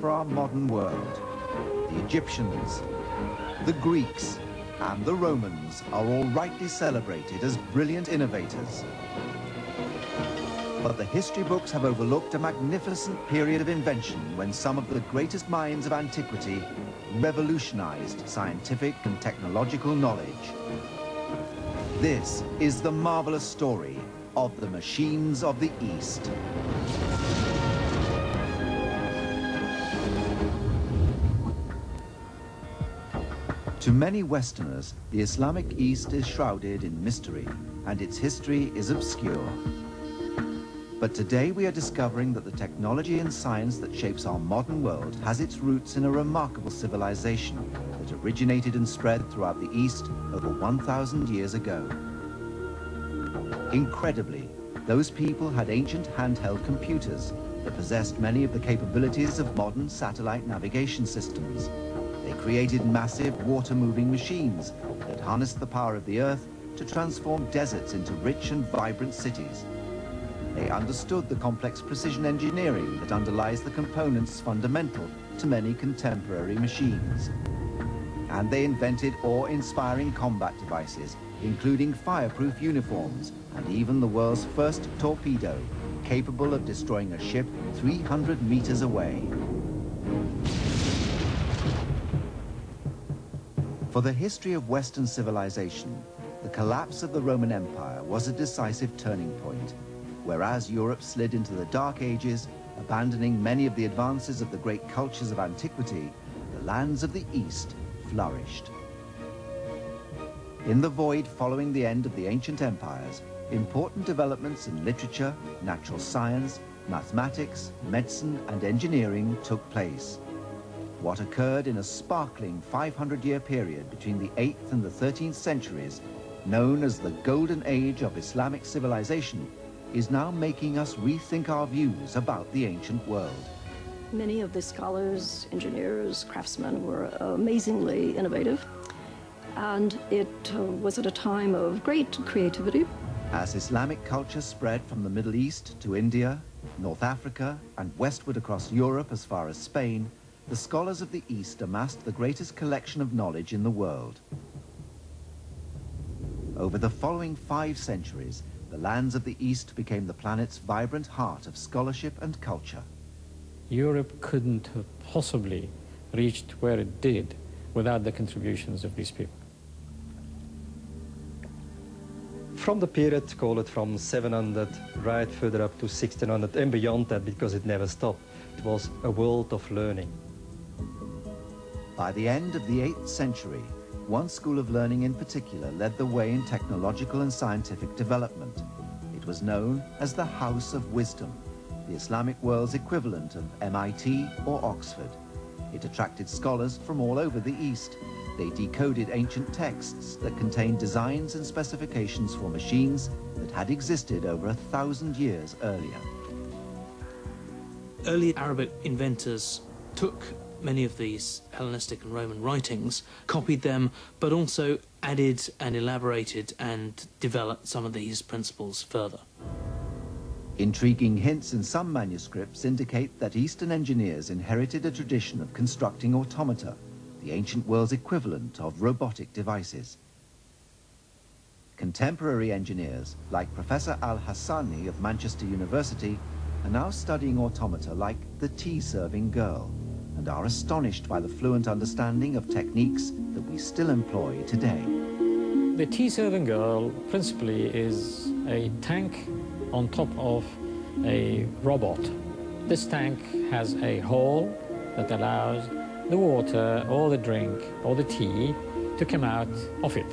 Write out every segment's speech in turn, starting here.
for our modern world. The Egyptians, the Greeks, and the Romans are all rightly celebrated as brilliant innovators. But the history books have overlooked a magnificent period of invention when some of the greatest minds of antiquity revolutionized scientific and technological knowledge. This is the marvelous story of the machines of the East. To many Westerners, the Islamic East is shrouded in mystery, and its history is obscure. But today we are discovering that the technology and science that shapes our modern world has its roots in a remarkable civilization that originated and spread throughout the East over 1,000 years ago. Incredibly, those people had ancient handheld computers that possessed many of the capabilities of modern satellite navigation systems. They created massive water-moving machines that harnessed the power of the earth to transform deserts into rich and vibrant cities. They understood the complex precision engineering that underlies the components fundamental to many contemporary machines. And they invented awe-inspiring combat devices, including fireproof uniforms and even the world's first torpedo, capable of destroying a ship 300 meters away. For the history of Western civilization, the collapse of the Roman Empire was a decisive turning point. Whereas Europe slid into the Dark Ages, abandoning many of the advances of the great cultures of antiquity, the lands of the East flourished. In the void following the end of the ancient empires, important developments in literature, natural science, mathematics, medicine, and engineering took place. What occurred in a sparkling 500-year period between the 8th and the 13th centuries, known as the Golden Age of Islamic civilization, is now making us rethink our views about the ancient world. Many of the scholars, engineers, craftsmen were amazingly innovative, and it was at a time of great creativity. As Islamic culture spread from the Middle East to India, North Africa, and westward across Europe as far as Spain, the scholars of the East amassed the greatest collection of knowledge in the world. Over the following 5 centuries, the lands of the East became the planet's vibrant heart of scholarship and culture. Europe couldn't have possibly reached where it did without the contributions of these people. From the period, call it from 700 right further up to 1600 and beyond that, because it never stopped, it was a world of learning. By the end of the 8th century, one school of learning in particular led the way in technological and scientific development. It was known as the House of Wisdom, the Islamic world's equivalent of MIT or Oxford. It attracted scholars from all over the East. They decoded ancient texts that contained designs and specifications for machines that had existed over 1,000 years earlier. Early Arabic inventors took many of these Hellenistic and Roman writings, copied them, but also added and elaborated and developed some of these principles further. Intriguing hints in some manuscripts indicate that Eastern engineers inherited a tradition of constructing automata, the ancient world's equivalent of robotic devices. Contemporary engineers, like Professor Al-Hassani of Manchester University, are now studying automata like the tea-serving girl, and are astonished by the fluent understanding of techniques that we still employ today. The tea-serving girl principally is a tank on top of a robot. This tank has a hole that allows the water or the drink or the tea to come out of it.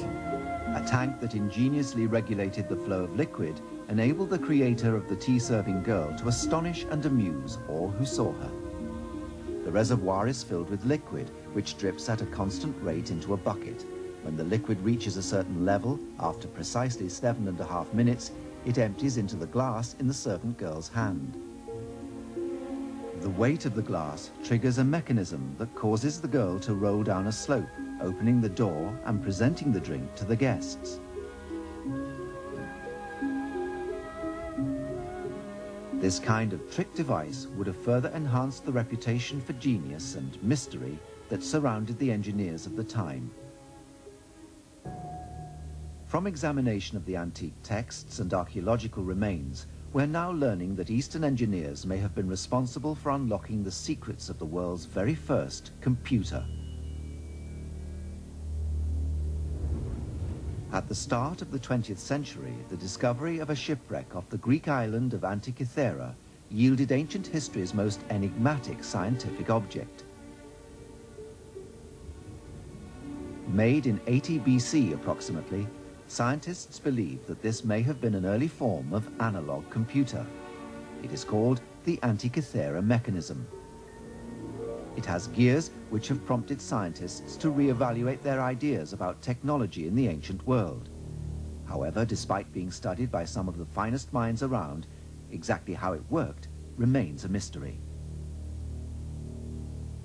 A tank that ingeniously regulated the flow of liquid enabled the creator of the tea-serving girl to astonish and amuse all who saw her. The reservoir is filled with liquid, which drips at a constant rate into a bucket. When the liquid reaches a certain level, after precisely 7.5 minutes, it empties into the glass in the servant girl's hand. The weight of the glass triggers a mechanism that causes the girl to roll down a slope, opening the door and presenting the drink to the guests. This kind of trick device would have further enhanced the reputation for genius and mystery that surrounded the engineers of the time. From examination of the antique texts and archaeological remains, we're now learning that Eastern engineers may have been responsible for unlocking the secrets of the world's very first computer. At the start of the 20th century, the discovery of a shipwreck off the Greek island of Antikythera yielded ancient history's most enigmatic scientific object. Made in 80 BC approximately, scientists believe that this may have been an early form of analog computer. It is called the Antikythera mechanism. It has gears which have prompted scientists to re-evaluate their ideas about technology in the ancient world. However, despite being studied by some of the finest minds around, exactly how it worked remains a mystery.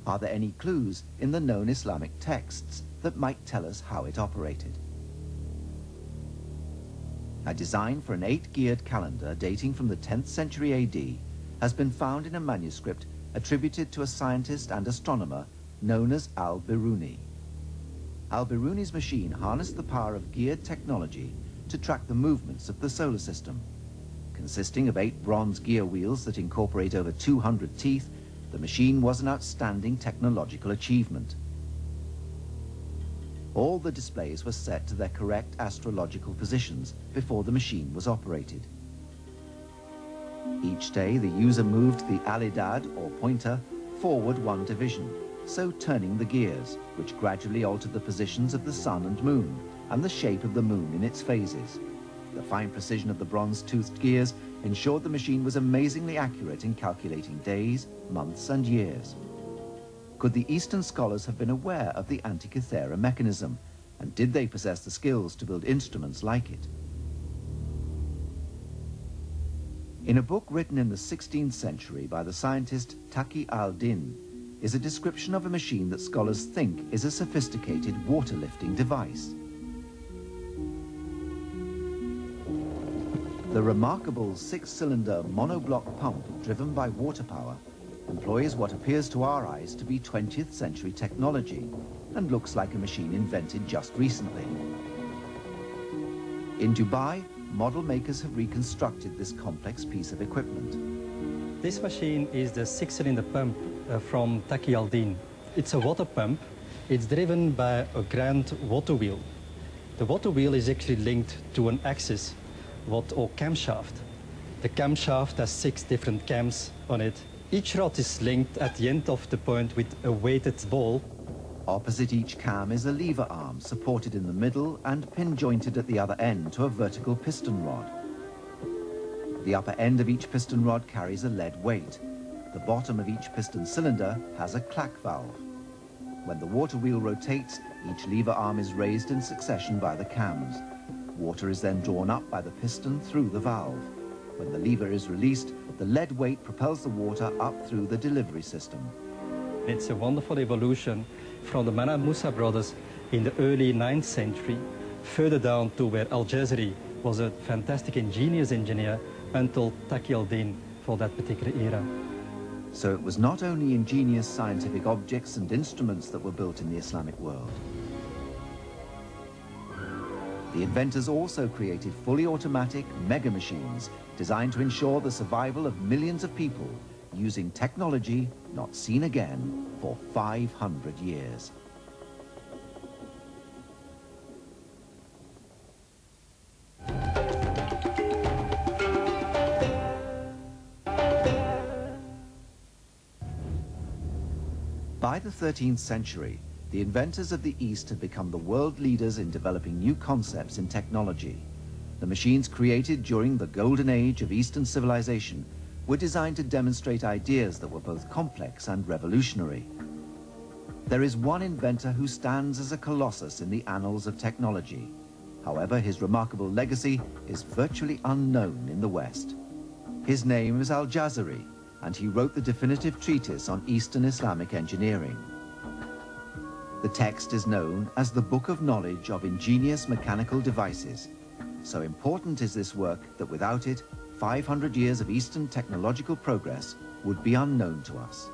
Are there any clues in the known Islamic texts that might tell us how it operated? A design for an 8-geared calendar dating from the 10th century AD has been found in a manuscript attributed to a scientist and astronomer known as Al-Biruni. Al-Biruni's machine harnessed the power of geared technology to track the movements of the solar system. Consisting of 8 bronze gear wheels that incorporate over 200 teeth, the machine was an outstanding technological achievement. All the displays were set to their correct astrological positions before the machine was operated. Each day, the user moved the alidad, or pointer, forward 1 division, so turning the gears, which gradually altered the positions of the sun and moon, and the shape of the moon in its phases. The fine precision of the bronze-toothed gears ensured the machine was amazingly accurate in calculating days, months, and years. Could the Eastern scholars have been aware of the Antikythera mechanism, and did they possess the skills to build instruments like it? In a book written in the 16th century by the scientist Taqi al-Din is a description of a machine that scholars think is a sophisticated water-lifting device. The remarkable 6-cylinder monoblock pump driven by water power employs what appears to our eyes to be 20th century technology and looks like a machine invented just recently. In Dubai, model makers have reconstructed this complex piece of equipment. This machine is the 6-cylinder pump from Taqi al-Din. It's a water pump. It's driven by a grand water wheel. The water wheel is actually linked to an axis, or camshaft. The camshaft has 6 different cams on it. Each rod is linked at the end of the point with a weighted ball. Opposite each cam is a lever arm supported in the middle and pin-jointed at the other end to a vertical piston rod. The upper end of each piston rod carries a lead weight. The bottom of each piston cylinder has a clack valve. When the water wheel rotates, each lever arm is raised in succession by the cams. Water is then drawn up by the piston through the valve. When the lever is released, the lead weight propels the water up through the delivery system. It's a wonderful evolution from the Manna Musa brothers in the early 9th century, further down to where Al-Jazari was a fantastic ingenious engineer until Taqi al-Din for that particular era. So it was not only ingenious scientific objects and instruments that were built in the Islamic world. The inventors also created fully automatic mega machines designed to ensure the survival of millions of people using technology not seen again for 500 years. By the 13th century, the inventors of the East had become the world leaders in developing new concepts in technology. The machines created during the golden age of Eastern civilization were designed to demonstrate ideas that were both complex and revolutionary. There is one inventor who stands as a colossus in the annals of technology. However, his remarkable legacy is virtually unknown in the West. His name is Al-Jazari, and he wrote the definitive treatise on Eastern Islamic engineering. The text is known as the Book of Knowledge of Ingenious Mechanical Devices. So important is this work that without it, 500 years of Eastern technological progress would be unknown to us.